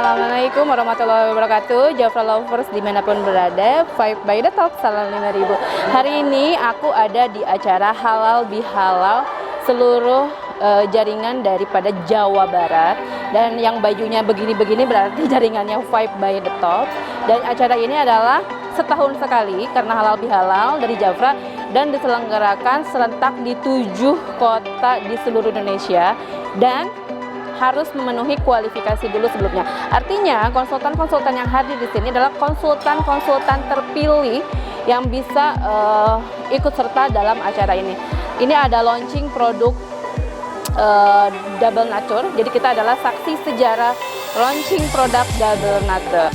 Assalamualaikum warahmatullahi wabarakatuh. Jafra lovers dimanapun berada, Vibe by the Top, salam 5000. Hari ini aku ada di acara halal bihalal seluruh jaringan daripada Jawa Barat. Dan yang bajunya begini-begini berarti jaringannya Vibe by the Top. Dan acara ini adalah setahun sekali karena halal bihalal dari Jafra dan diselenggarakan serentak di 7 kota di seluruh Indonesia dan harus memenuhi kualifikasi dulu sebelumnya. Artinya konsultan-konsultan yang hadir di sini adalah konsultan-konsultan terpilih yang bisa ikut serta dalam acara ini. Ini ada launching produk double nature. Jadi kita adalah saksi sejarah launching produk double nature.